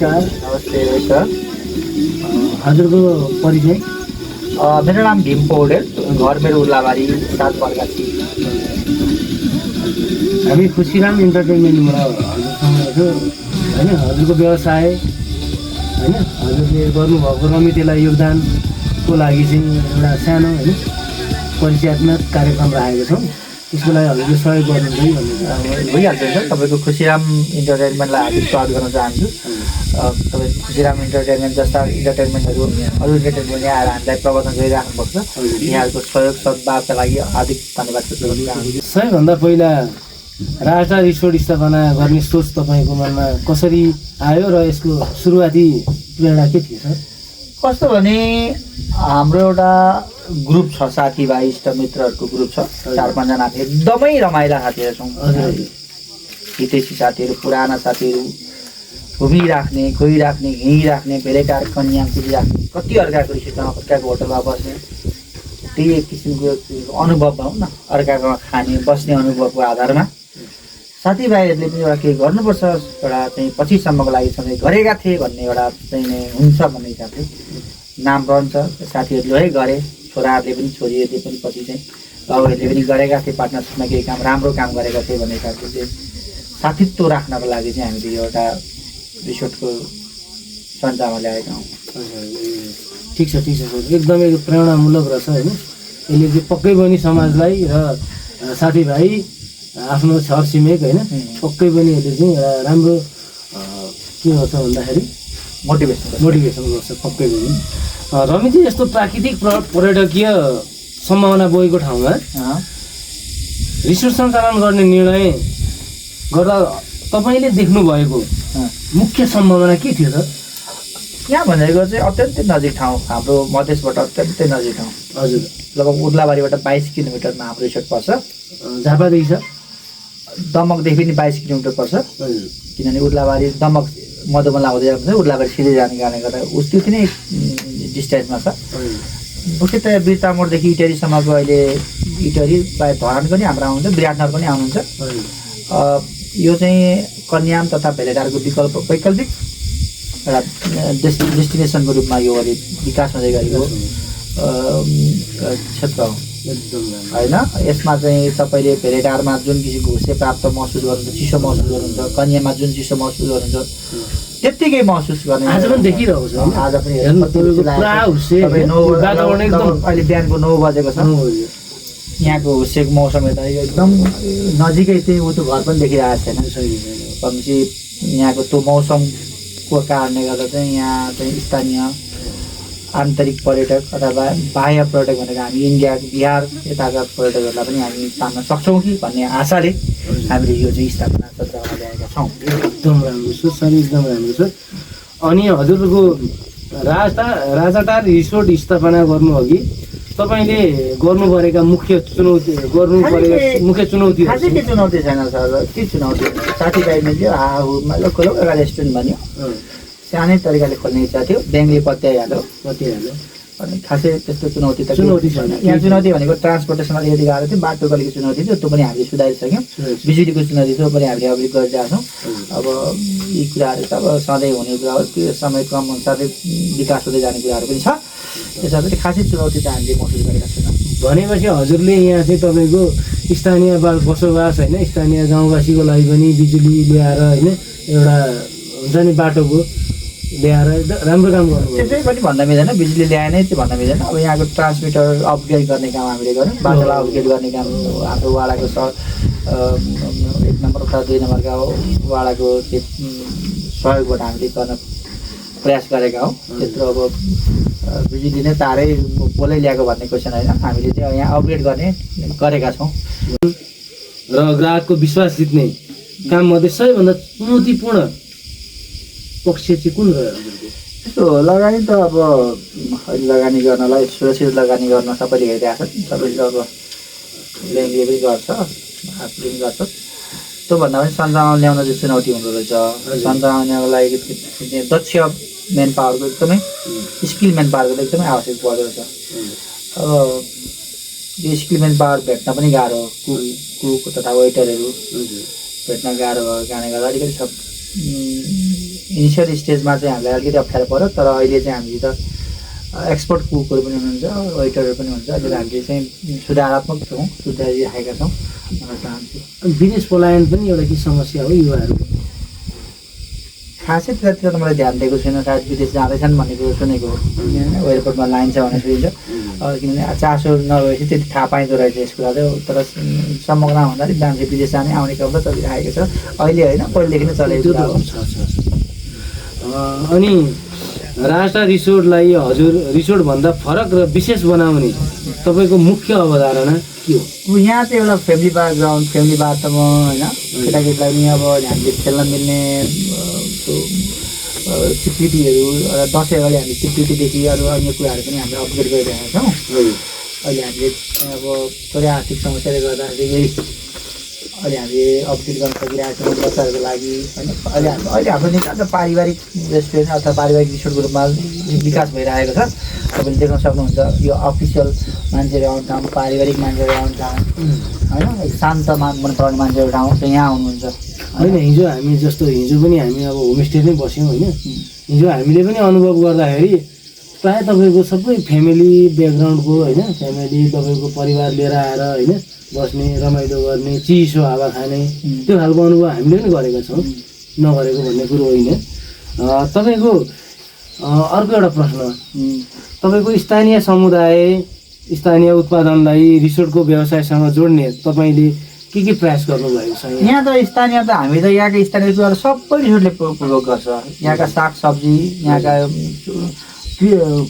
नमस्कार। नमस्ते सर। हजुरको परिचय? मेरो नाम भीम पौडेल, घर मेरो उर्लाबारी 7 बर्गाछी। हामी खुसीराम इन्टरटेनमेन्टबाट हजुरसँग छु होइन। हजुरको व्यवसाय होइन, हजुरले गर्नुभएको रमितेलाई योगदानको लागि चाहिँ एउटा सानो होइन परिचयात्मक कार्यक्रम राखेको छौँ। त्यसको लागि हजुरले सहयोग गर्नुहुन्छ कि भन्ने भइहाल्छ सर। तपाईँको खुसीराम इन्टरटेनमेन्टलाई हार्दिक स्वागत गर्न चाहन्छु। तपाईँको खुसीराम इन्टरटेनमेन्ट जस्ता इन्टरटेनमेन्टहरू अरू इन्टरटेनमेन्टले आएर हामीलाई प्रवर्तन गरिराख्नुपर्छ। यहाँहरूको सहयोग सद्भावका लागि हार्दिक धन्यवाद व्यक्त गर्न चाहन्छु। सबैभन्दा पहिला राजा रिसोर्ट स्थापना गर्ने सोच तपाईँको मनमा कसरी आयो र यसको सुरुवाती प्रेरणा के थियो सर? कस्तो भने हाम्रो एउटा ग्रुप छ, साथीभाइ इष्टमित्रहरूको ग्रुप छ, 4-5 जना एकदमै रमाइला साथीहरू छौँ। हितैषी साथीहरू, पुराना साथीहरू, घुमिराख्ने, गइराख्ने, हिँडिराख्ने, भेलेटार कन्या कुदिराख्ने, कति अर्काको रिसोर्टमा अर्काको होटलमा बस्ने, त्यही एक किसिमको अनुभव भनौँ न, अर्काकोमा खाने बस्ने अनुभवको आधारमा साथीभाइहरूले पनि एउटा केही गर्नुपर्छ, एउटा चाहिँ पछिसम्मको लागि चाहिँ गरेका थिए भन्ने एउटा चाहिँ हुन्छ भन्ने हिसाबले नाम रहन्छ। साथीहरूले है गरे, छोराहरूले पनि छोरीहरूले पनि पछि चाहिँ बाबुहरूले पनि गरेका थिए, पार्टनरसिपमा केही काम राम्रो काम गरेका थिए भन्ने हिसाबले चाहिँ साथीत्व राख्नको लागि चाहिँ हामीले एउटा रिसोर्टको सञ्चालनमा ल्याएका हौँ। ठिक छ सर, एकदमै प्रेरणामूलक रहेछ होइन। यसले चाहिँ पक्कै पनि समाजलाई र साथीभाइ आफ्नो छरछिमेक होइन पक्कै पनि यसले चाहिँ एउटा राम्रो के गर्छ भन्दाखेरि मोटिभेसन गर्छ पक्कै पनि। रमिजी, यस्तो प्राकृतिक पर्यटकीय सम्भावना बोकेको ठाउँमा रिसोर्ट सञ्चालन गर्ने निर्णय गर्दा तपाईँले देख्नुभएको मुख्य सम्भावना के थियो सर? यहाँ भनेको चाहिँ अत्यन्तै नजिक ठाउँ, हाम्रो मधेसबाट अत्यन्तै नजिक ठाउँ। हजुर, लगभग उर्लाबारीबाट 22 किलोमिटरमा हाम्रो रिसोर्ट पर्छ। झापादेखि छ? दमकदेखि पनि 22 किलोमिटर पर्छ। किनभने उर्लाबारी दमक मधुबन आउँदै जान्छ, उर्लाबारी सिधै जाने कारणले गर्दा त्यो नै डिस्टेन्समा छ। मुख्यतया बिरतामोडदेखि इटरीसम्मको अहिले इटरी प्रायः धरानको पनि हाम्रो आउँछ, विराटनगर पनि आउनुहुन्छ। यो चाहिँ कन्याम तथा भेलेटारको वैकल्पिक एउटा डेस्टिनेसनको रूपमा यो अहिले विकास हुँदै गरेको क्षेत्र हो होइन। यसमा चाहिँ तपाईँले भेलेटारमा जुन किसिमको हुस्से प्राप्त महसुस गर्नुहुन्छ, चिसो महसुस गर्नुहुन्छ, कन्यामा जुन चिसो महसुस गर्नुहुन्छ त्यत्तिकै महसुस गर्ने आज पनि देखिरहेको छ। आज पनि अहिले बिहानको 9 बजेको छ। यहाँको हुस्सेको मौसम हेर्दा एकदम नजिकै चाहिँ ऊ त्यो घर पनि देखिरहेको छैन। भनेपछि यहाँको त्यो मौसमको कारणले गर्दा चाहिँ यहाँ चाहिँ स्थानीय आन्तरिक पर्यटक अथवा बाह्य पर्यटक भनेर हामी इन्डिया बिहार यताका पर्यटकहरूलाई पनि हामी तान्न सक्छौँ कि भन्ने आशाले हामीले यो चाहिँ स्थापना सञ्चालनमा ल्याएका छौँ। एकदम राम्रो छ सर, एकदम राम्रो छ। अनि हजुरको राजाटार रिसोर्ट स्थापना गर्नु अघि तपाईँले गर्नु परेका मुख्य चुनौती खासै के चुनौती छैन सर। के चुनौती साथीभाइ मिल्यो, हाहुमा खोलो एउटा रेस्टुरेन्ट भन्यो, सानै तरिकाले खोल्ने इच्छा थियो, ब्याङ्कले पत्याइहाल्यो। अनि खासै त्यस्तो चुनौती छैन। यहाँ चुनौती भनेको ट्रान्सपोर्टेसन अलिकति गाह्रो थियो, बाटोको अलिकति चुनौती थियो, त्यो पनि हामीले सुधारिसक्यौँ। बिजुलीको चुनौती थियो, पनि हामीले अपडेट गरिरहेका छौँ। अब यी कुराहरू त अब सधैँ हुने कुरा हो, त्यो समय क्रम अनुसारले विकास हुँदै जाने कुराहरू पनि छ। त्यसैले खासै चुनौती त हामीले महसुस गरेका छैनौँ। भनेपछि हजुरले यहाँ चाहिँ तपाईँको स्थानीय बसोबास होइन, स्थानीय गाउँवासीको लागि पनि बिजुली ल्याएर होइन, एउटा हुन्छ नि बाटोको ल्याएर राम्रो काम गर्नु। त्यसै पनि भन्न मिल्दैन, बिजुली ल्याएनै चाहिँ भन्न मिल्दैन। अब यहाँको ट्रान्समिटर अपग्रेड गर्ने काम हामीले गऱ्यौँ, बाटोलाई अपग्रेड गर्ने काम हाम्रो वाडाको 1 नम्बर अथवा 2 नम्बरका वाडाको सहयोगबाट हामीले गर्न प्रयास गरेका हौँ। त्यत्रो अब बिजुली नै तारै पोलै ल्याएको भन्ने क्वेसन होइन, हामीले चाहिँ यहाँ अपग्रेड गरेका छौँ। र ग्राहकको विश्वास जित्ने काममध्ये सबैभन्दा चुनौतीपूर्ण पक्ष चाहिँ कुन रह्यो हजुरको? यस्तो लगानी त अब अहिले लगानी गर्नलाई सुरक्षित लगानी गर्न सबैले हेरिरहेको छ। सबैले अब ब्याङ्कले पनि गर्छ, आफूले पनि गर्छ। त्योभन्दा पनि सञ्चालन ल्याउन चाहिँ चुनौती हुँदो रहेछ। सञ्चालन ल्याउनको लागि दक्ष मेन पावरको एकदमै स्किल मेन पावरको एकदमै आवश्यक पर्दो रहेछ। अब यो स्किल मेन पावर भेट्न पनि गाह्रो, कुक तथा वेटरहरू भेट्न गाह्रो भएको कारणले गर्दा अलिकति इनिसियल स्टेजमा चाहिँ हामीलाई अलिकति अप्ठ्यारो पर्यो, तर अहिले चाहिँ हामीसित एक्सपर्ट कुकहरू पनि हुनुहुन्छ, वेटरहरू पनि हुन्छ, अहिले हामीले चाहिँ सुधारात्मक छौँ, सुधारिराखेका छौँ भन्न चाहन्छु। विदेश पलायन पनि एउटा के समस्या हो युवाहरूको? खासै त्यतातिर त मैले ध्यान दिएको छुइनँ, सायद विदेश जाँदैछन् भन्ने कुरो सुनेको हो, एयरपोर्टमा लाइन छ भनेर सुनिन्छ। किनभने चासो नभएपछि त्यति थाहा पाइँदो रहेछ यस कुरा चाहिँ, तर समग्रमा भन्दा अलिक मान्छे विदेश जाने आउने क्रम त चलिरहेको छ अहिले होइन, पहिलेदेखि नै चलेको कुरा हो। अनि राजटा रिसोर्टलाई हजुर रिसोर्टभन्दा फरक र विशेष बनाउने तपाईँको मुख्य अवधारणा के हो? यहाँ चाहिँ एउटा फ्यामिली ब्याकग्राउन्ड, फ्यामिली वातावरण होइन, केटाकेटीलाई नि अब हामीले खेल्न मिल्ने सिक्युरिटीहरू, दसैँ अगाडि हामीले सिक्युरिटीदेखि अरू अन्य कुराहरू पनि हामीले अपग्रेड गरिरहेका छौँ। अहिले हामीले अब थोरै आर्थिक समस्याले गर्दाखेरि यही अहिले हामीले अपग्रेड गर्न सकिरहेका छौँ बच्चाहरूको लागि होइन। अहिले हाम्रो निकास पारिवारिक रेस्टुरेन्ट अथवा पारिवारिक रिसोर्टको रूपमा विकास भइरहेको छ। तपाईँले देख्न सक्नुहुन्छ यो अफिसियल मान्छेहरू आउने ठाउँ, पारिवारिक मान्छेहरू आउने ठाउँ होइन, शान्त मन पराउने मान्छेहरू ठाउँ चाहिँ यहाँ आउनुहुन्छ होइन। हिजो हामी जस्तो हिजो पनि हामी अब होमस्टेमै बस्यौँ होइन, हिजो हामीले पनि अनुभव गर्दाखेरि प्रायः तपाईँको सबै फ्यामिली ब्याकग्राउन्डको होइन, फ्यामिली तपाईँको परिवार लिएर आएर होइन बस्ने, रमाइलो गर्ने, चिसो हावा खाने त्यो खालको अनुभव हामीले पनि गरेका छौँ, नगरेको भन्ने कुरो होइन। तपाईँको अर्को एउटा प्रश्न, तपाईँको स्थानीय समुदाय, स्थानीय उत्पादनलाई रिसोर्टको व्यवसायसँग जोड्ने तपाईँले के प्रयास गर्नुभएको छ? यहाँ त स्थानीय त हामी त यहाँका स्थानीय कुराहरू सबै रिसोर्टले प्रयोग गर्छ। यहाँका सागसब्जी, यहाँका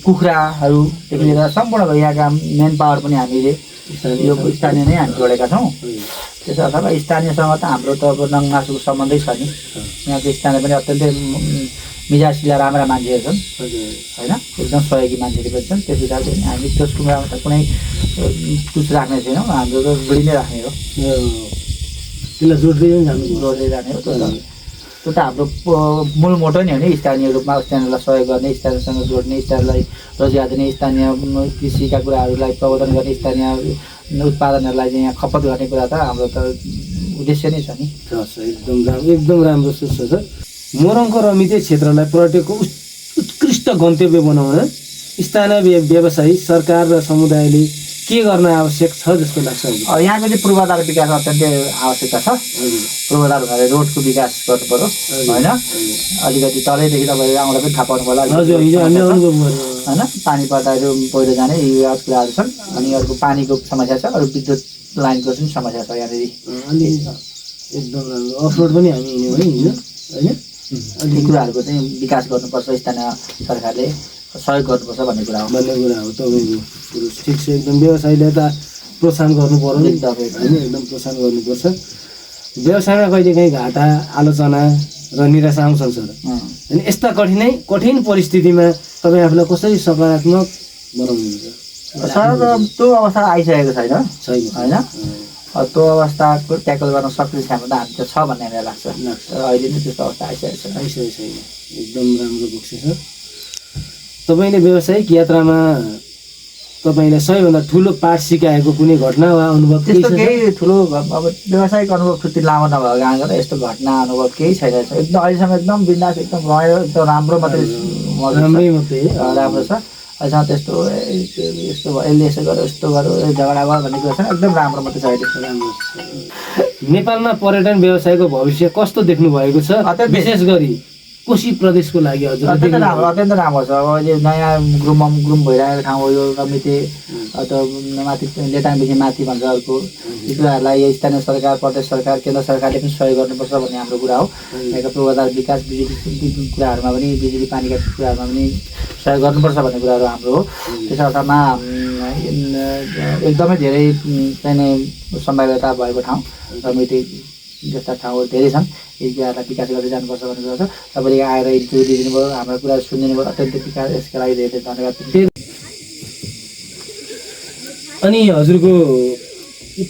कुखुराहरूदेखि लिएर सम्पूर्ण यहाँका मेन पावर पनि हामीले यो स्थानीय नै हामी जोडेका छौँ। त्यसो अथवा स्थानीयसँग त हाम्रो त अब नङमासुको सम्बन्धै छ नि। यहाँको स्थानीय पनि अत्यन्तै मिजासिला राम्रा मान्छेहरू छन् होइन, एकदम सहयोगी मान्छेहरू पनि छन्। त्यस हिसाबले हामी त्यस कुरामा त कुनै तुच्छ राख्ने छैनौँ, हाम्रो त जोडी नै राख्ने हो, त्यसलाई जोड्दै जाने हो। त्यो त हाम्रो मूल मोटो नै हो नि, स्थानीय रूपमा स्थानीयलाई सहयोग गर्ने, स्थानीयसँग जोड्ने, स्थानीयलाई रोजगार दिने, स्थानीय कृषिका कुराहरूलाई प्रवर्धन गर्ने, स्थानीय उत्पादनहरूलाई चाहिँ यहाँ खपत गर्ने कुरा त हाम्रो त उद्देश्य नै छ नि। एकदम राम्रो सोच छ। मोरङको रमिते क्षेत्रलाई पर्यटकको उत्कृष्ट गन्तव्य बनाउन स्थानीय व्यवसायी, सरकार र समुदायले के गर्न आवश्यक छ जस्तो लाग्छ? यहाँको चाहिँ पूर्वाधार विकास अत्यन्तै आवश्यकता छ। पूर्वाधार भनेर रोडको विकास गर्नु पर्यो होइन, अलिकति तलैदेखि तपाईँहरू आउँदा पनि थाहा पाउनु पर्ला होइन। पानी पर्दाहरू पहिरो जाने यी कुराहरू छन्। अनि अर्को पानीको समस्या छ, अरू विद्युत लाइनको पनि समस्या छ यहाँनिर। एकदम राम्रो अफरोड पनि हामी हिँड्यौँ है हिजो होइन। यी कुराहरूको चाहिँ विकास गर्नुपर्छ, स्थानीय सरकारले सहयोग गर्नुपर्छ भन्ने कुरा हो तपाईँको कुरो ठिक छ। एकदम व्यवसायलाई त प्रोत्साहन गर्नु पर्यो नि होइन, एकदम प्रोत्साहन गर्नुपर्छ। व्यवसायमा कहिलेकाहीँ घाटा, आलोचना र निराशा आउँछन् सर होइन। यस्ता कठिन परिस्थितिमा तपाईँ आफूलाई कसरी सकारात्मक बनाउनुहुन्छ? सर त्यो अवस्था आइसकेको छैन होइन, त्यो अवस्थाको ट्याकल गर्न सक्ने क्षमता हामी त छ भन्ने हामीलाई लाग्छ। अहिले नै त्यस्तो अवस्था आइसकेको छैन। एकदम राम्रो बक्स छ। तपाईँले व्यावसायिक यात्रामा तपाईँलाई सबैभन्दा ठुलो पाठ सिकाएको कुनै घटना वा अनुभव? त्यस्तो केही ठुलो अब व्यावसायिक अनुभव त्यति लामो नभएको कारणले यस्तो घटना अनुभव केही छैन। एकदम अहिलेसम्म एकदम बिन्दास, एकदम रह्यो, एकदम राम्रो मात्रै राम्रो छ। अहिलेसम्म त्यस्तो यस्तो भयो, यसले यसो गर्यो, यस्तो गर्यो, झगडा भयो भन्ने कुरा छैन, एकदम राम्रो मात्रै छ अहिले। राम्रो नेपालमा पर्यटन व्यवसायको भविष्य कस्तो देख्नु भएको छ, विशेष गरी कोशी प्रदेशको लागि? हजुर अत्यन्त राम्रो छ। अब अहिले नयाँ ग्रुम भइरहेको ठाउँ हो यो रमिते अथवा माथि लेटाङदेखि माथि भन्छ अर्को। यी कुराहरूलाई स्थानीय सरकार, प्रदेश सरकार, केन्द्र सरकारले पनि सहयोग गर्नुपर्छ भन्ने हाम्रो कुरा हो। यहाँको पूर्वाधार विकास, बिजुली कुराहरूमा पनि, बिजुली पानीका कुराहरूमा पनि सहयोग गर्नुपर्छ भन्ने कुराहरू हाम्रो हो। त्यस अर्थमा एकदमै धेरै चाहिने सम्भाव्यता भएको ठाउँ रमिते जस्ता ठाउँहरू धेरै छन्। यी कुराहरूलाई विकास गर्दै जानुपर्छ भन्ने कुरा छ। तपाईँले आएर इन्टरभ्यू दिइदिनु भयो, हाम्रो कुरा सुनिदिनु भयो, अत्यन्तै विकास, यसका लागि धेरै धन्यवाद। अनि हजुरको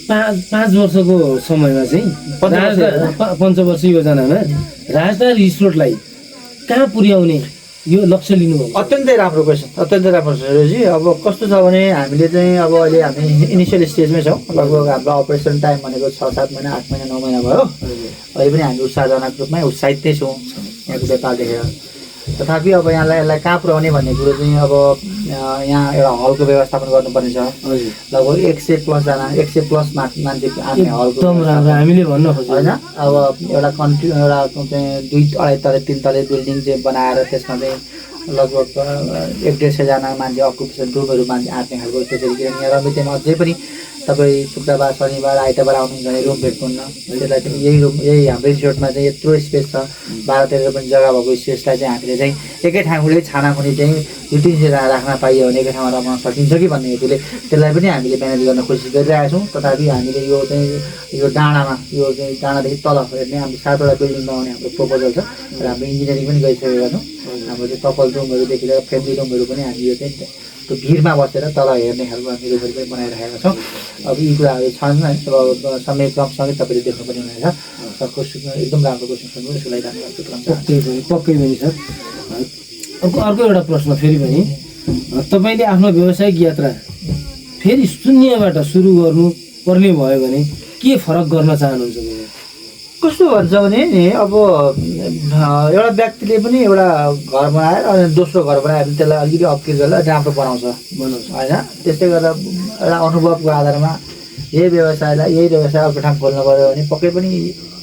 5 वर्षको समयमा चाहिँ पञ्चवर्ष योजनामा राजधानी रिसोर्टलाई कहाँ पुर्याउने यो लक्ष्य लिनुभयो? अत्यन्तै राम्रो क्वेसन, अत्यन्तै राम्रो जी। अब कस्तो छ भने हामीले चाहिँ अब अहिले हामी इनिसियल स्टेजमै छौँ। लगभग हाम्रो अपरेसन टाइम भनेको 6-7 महिना, 8 महिना, 9 महिना भयो। अहिले पनि हामी उत्साहजनक रूपमै उत्साहित छौँ। यहाँको व्यापार देखेर। तथापि अब यसलाई कहाँ पुर्याउने भन्ने कुरो चाहिँ अब यहाँ एउटा हलको व्यवस्थापन गर्नुपर्ने छ। हजुर लगभग 100+ मान्छे आउने हलको एकदम राम्रो हामीले भन्न खोज्छौँ होइन। अब एउटा एउटा चाहिँ 2-2.5 तले 3 तले बिल्डिङ चाहिँ बनाएर त्यसमा चाहिँ लगभग 100-150जना मान्छे अकुपेसन रुमहरू मान्छे आँट्ने खालको त्यसरी किनभने रमितेमा अझै पनि तपाईँ शुक्रबार शनिबार आइतबार आउनुहुन्छ भने रुम भेट्नुहुन्न। त्यसलाई चाहिँ यही हाम्रो रिसोर्टमा चाहिँ यत्रो स्पेस छ 12-13 पनि जग्गा भएको स्पेसलाई चाहिँ हामीले चाहिँ एकै ठाउँले छानामुनी चाहिँ युटिलिटी राख्न पाइयो भने एकै ठाउँमा राख्न सकिन्छ कि भन्ने हेतुले त्यसलाई पनि हामीले म्यानेज गर्न कोसिस गरिरहेका छौँ। तथापि हामीले यो चाहिँ यो डाँडामा यो चाहिँ डाँडादेखि तल हेर्ने हाम्रो 7वटा बिल्डिङ बनाउने हाम्रो प्रपोजल छ र हाम्रो इन्जिनियरिङ पनि गरिसकेका छौँ। हाम्रो चाहिँ कपल रुमहरूदेखि लिएर फ्यामिली रुमहरू पनि हामी यो चाहिँ त्यो भिरमा बसेर तल हेर्ने खालको हामी रुमहरू पनि बनाइरहेका छौँ। अब यी कुराहरू छन् है। अब समय क्रमसँगै तपाईँले देख्नु पनि हुनेछ। क्वेसन एकदम राम्रो क्वेसन सोध्नु यसलाई धन्यवाद। पक्कै पनि सर। अर्को एउटा प्रश्न फेरि पनि तपाईँले आफ्नो व्यावसायिक यात्रा फेरि शून्यबाट सुरु गर्नु पर्ने भयो भने के फरक गर्न चाहनुहुन्छ? कस्तो भन्छ भने नि अब एउटा व्यक्तिले पनि एउटा घर बनाएर अनि दोस्रो घर बनाएर त्यसलाई अलिकति अपग्रेड गरेर राम्रो बनाउँछ होइन। त्यस्तै गरेर एउटा अनुभवको आधारमा यही व्यवसाय अर्को ठाउँ खोल्नु पऱ्यो भने पक्कै पनि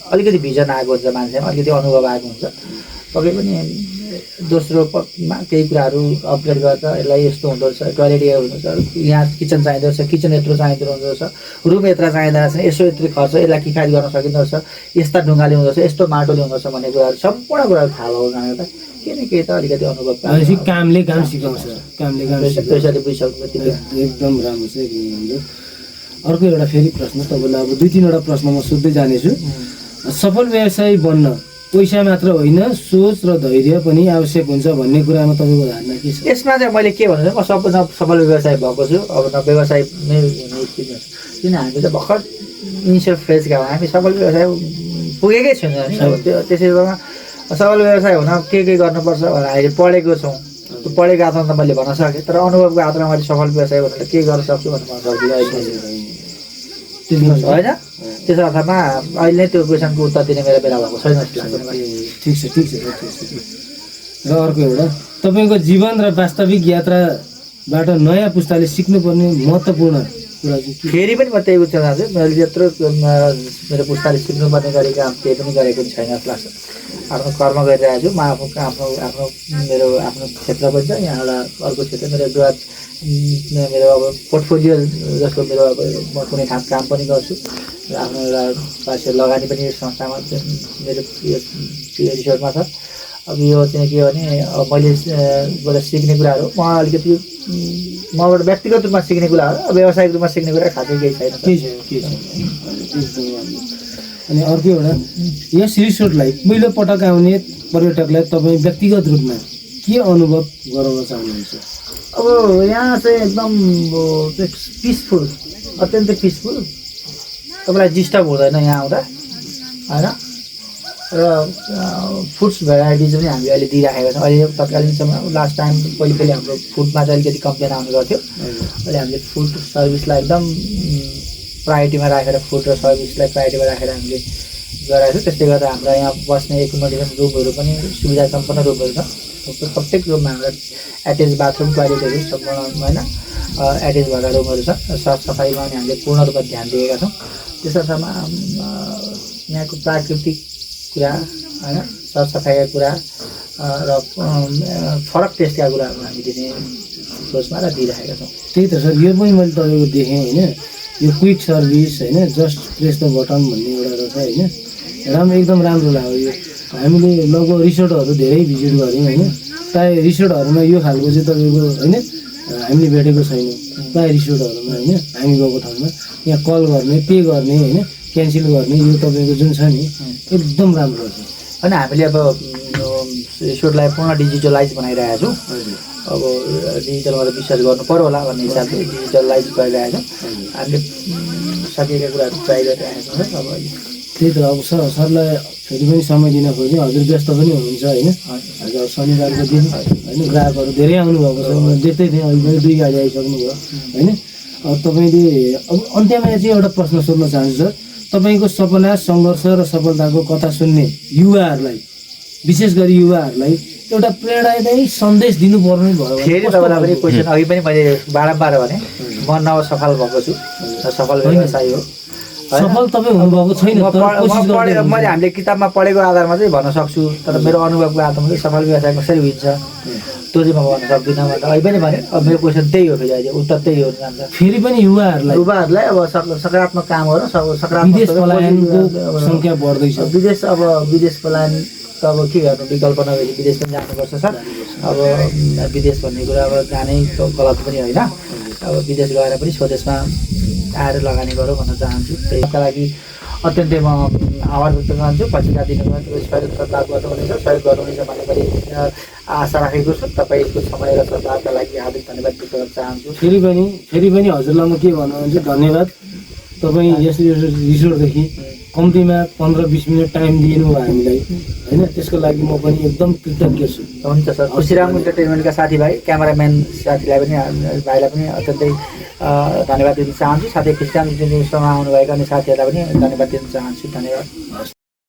अलिकति भिजन आएको हुन्छ मान्छेमा, अलिकति अनुभव आएको हुन्छ। पक्कै पनि दोस्रोमा केही कुराहरू अपग्रेड गर्छ। यसलाई यस्तो हुँदो रहेछ, टोयलेट यो हुँदो रहेछ, यहाँ किचन चाहिँदो रहेछ, किचन यत्रो चाहिँदो हुँदो रहेछ, रुम यत्र चाहिँदो रहेछ, यसो यत्रो खर्च यसलाई किफायत गर्न सकिँदो रहेछ, यस्ता ढुङ्गाले हुँदो रहेछ, यस्तो माटोले हुँदो रहेछ भन्ने कुराहरू सम्पूर्ण कुराहरू थाहा भएको कारणले गर्दा केही न केही त अलिकति अनुभव कामले काम सिकाउँछ। त्यसरी बुझिसक्नु एकदम राम्रो छ, एकदम राम्रो। अर्को एउटा फेरि प्रश्न तपाईँलाई अब 2-3वटा प्रश्न म सोध्दै जानेछु। सफल व्यवसायी बन्न पैसा मात्र होइन सोच र धैर्य पनि आवश्यक हुन्छ भन्ने कुरामा तपाईँको धारणा के छ? यसमा चाहिँ मैले के भन्छु, म सफल व्यवसाय भएको छु। अब न व्यवसाय नै हुने स्थिति किन हामी त भर्खर इनिसियल फेजका हो, हामी सफल व्यवसाय पुगेकै छैनौँ नि। अब त्यो त्यसै बेलामा सफल व्यवसाय हुन के गर्नुपर्छ भनेर हामीले पढेको छौँ। त्यो पढेको आधारमा त मैले भन्न सकेँ, तर अनुभवको आधारमा मैले सफल व्यवसाय भनेर के गर्न सक्छु भनेर भन्न सक्दिनँ होइन। त्यस अर्थमा अहिले नै त्यो क्वेसनको उत्तर दिने मेरो बेला भएको छैन जस्तो लाग्छ। ठिक छ। र अर्को एउटा तपाईँको जीवन र वास्तविक यात्राबाट नयाँ पुस्ताले सिक्नुपर्ने महत्त्वपूर्ण कुरा चाहिँ फेरि पनि म त्यही बुझ्न चाहन्छु, मैले त्यत्रो मेरो पुस्ताले सिक्नुपर्ने गरी काम केही पनि गरेको छैन जस्तो लाग्छ। आफ्नो कर्म गरिरहेको छु म। आफ्नो मेरो आफ्नो क्षेत्र पनि छ, यहाँ एउटा अर्को क्षेत्र मेरो अब पोर्टफोलियो जस्तो मेरो अब म कुनै ठाउँ काम पनि गर्छु र आफ्नो एउटा पार्श्व लगानी पनि संस्थामा मेरो रिसोर्टमा छ। अब यो चाहिँ के भने अब मैले सिक्ने कुराहरू म अलिकति मबाट व्यक्तिगत रूपमा सिक्ने कुराहरू, व्यावसायिक रूपमा सिक्ने कुरा खासै केही छैन। अनि अर्को एउटा यस रिसोर्टलाई पहिलो पटक आउने पर्यटकलाई तपाईँ व्यक्तिगत रूपमा के अनुभव गराउन चाहनुहुन्छ? अब यहाँ चाहिँ एकदम पिसफुल, अत्यन्तै पिसफुल, तपाईँलाई डिस्टर्ब हुँदैन यहाँ आउँदा होइन। र फुड्स भेराइटिज पनि हामीले अहिले दिइराखेका छौँ। अहिले तत्कालीन समय लास्ट टाइम पहिले हाम्रो फुडमा चाहिँ अलिकति कम्प्लेन आउने गर्थ्यो। अहिले हामीले फुड सर्भिसलाई एकदम प्रायोरिटीमा राखेर फुड र सर्भिसलाई प्रायोरिटीमा राखेर हामीले गराएको छौँ। त्यसले गर्दा हाम्रो यहाँ बस्ने एकोमोडेसन रुमहरू पनि सुविधा सम्पन्न रुमहरू छ। प्रत्येक रुममा हाम्रो एट्याच बाथरुम टोयलेटहरू सम्पूर्ण होइन एट्याच भएका रुमहरू छ। सरसफाइमा पनि हामीले पूर्ण रूपमा ध्यान दिएका छौँ। त्यस अर्थमा यहाँको प्राकृतिक कुरा होइन, सरसफाइका कुरा र फरक टेस्टका कुराहरू हामी दिने सोचमा र दिइरहेका छौँ। त्यही त सर, यो पनि मैले तपाईँको देखेँ होइन, यो क्विक सर्भिस होइन, जस्ट प्रेस द बटन भन्ने एउटा रहेछ होइन, एकदम राम्रो लाग्यो। यो हामीले लगभग रिसोर्टहरू धेरै भिजिट गऱ्यौँ होइन, प्रायः रिसोर्टहरूमा यो खालको चाहिँ तपाईँको होइन हामीले भेटेको छैनौँ। प्रायः रिसोर्टहरूमा होइन हामी गएको ठाउँमा यहाँ कल गर्ने, पे गर्ने होइन, क्यान्सल गर्ने, यो तपाईँको जुन छ नि एकदम राम्रो छ। होइन हामीले अब रिसोर्टलाई पूर्ण डिजिटलाइज बनाइरहेका छौँ। अब डिजिटलमा त विश्वास गर्नु पर्यो होला भन्ने हिसाबले डिजिटलाइज गरिरहेका छौँ। हामीले सकेका कुराहरू ट्राई गरिरहेका छौँ। अब त्यही त अब सरलाई फेरि पनि समय दिन खोज्यो, हजुर व्यस्त पनि हुनुहुन्छ होइन। आज शनिबारको दिन होइन, ग्राहकहरू धेरै आउनुभएको छ, म देख्दै थिएँ। अहिले पनि 2 गाडी आइसक्नुभयो होइन। अब तपाईँले अब अन्त्यमा चाहिँ एउटा प्रश्न सोध्न चाहन्छु सर, तपाईँको सपना, सङ्घर्ष र सफलताको कथा सुन्ने युवाहरूलाई विशेष गरी युवाहरूलाई एउटा प्रेरणादायी सन्देश दिनुपर्ने भयो भने फेरि कस्तो तपाईँलाई पनि खालको? क्वेसन अघि पनि मैले बारम्बार भने म नवसफल भएको छु र सफल व्यवसायी हो होइन? सफल तपाईँ हुनुभएको छैन म तर कोसिस गर्दै हुनुहुन्छ। मैले हामीले किताबमा पढेको आधारमा चाहिँ भन्न सक्छु तर मेरो अनुभवको आधारमा चाहिँ सफल व्यवसाय कसरी हुन्छ त्यो चाहिँ म भन्न सक्दिनँ भनेर अहिले पनि भने अब मेरो क्वेसन त्यही हो फेरि अहिले उत्तर त्यही हो जान्छ फेरि पनि युवाहरूलाई युवाहरूलाई अब सकारात्मक काम गरौँ सकारात्मक विदेश पलायनको सङ्ख्या बढ्दैछ। विदेश पलायन त अब के गर्नु विकल्प नभए विदेश पनि जानुपर्छ सर अब विदेश भन्ने कुरा अब जानै गलत पनि होइन अब विदेश गएर पनि स्वदेशमा आएर लगानी गरौँ भन्न चाहन्छु त्यसका लागि अत्यन्तै म आभार व्यक्त गर्छु पछिका दिनमा सहयोग सद्भाव गर्नुहुनेछ सहयोग गर्नुहुनेछ भन्ने पनि आशा राखेको छु तपाईँको समय र सद्भावका लागि हार्दिक धन्यवाद व्यक्त गर्न चाहन्छु फेरि पनि हजुरलाई म के भन्नुहुन्छ धन्यवाद। तपाईँ यस रिसोर्टदेखि कम्तीमा 15-20 मिनट टाइम दिनु भयो हामीलाई होइन त्यसको लागि म पनि एकदम कृतज्ञ छु। हुन्छ सर खुसीराम इन्टरटेनमेन्टका साथीभाइ क्यामेराम्यान साथीलाई पनि भाइलाई पनि अत्यन्तै धन्यवाद दिन चाहन्छु साथै खुसीराम इन्टरटेनमेन्टसँग आउनुभएका अन्य साथीहरूलाई पनि धन्यवाद दिन चाहन्छु। धन्यवाद।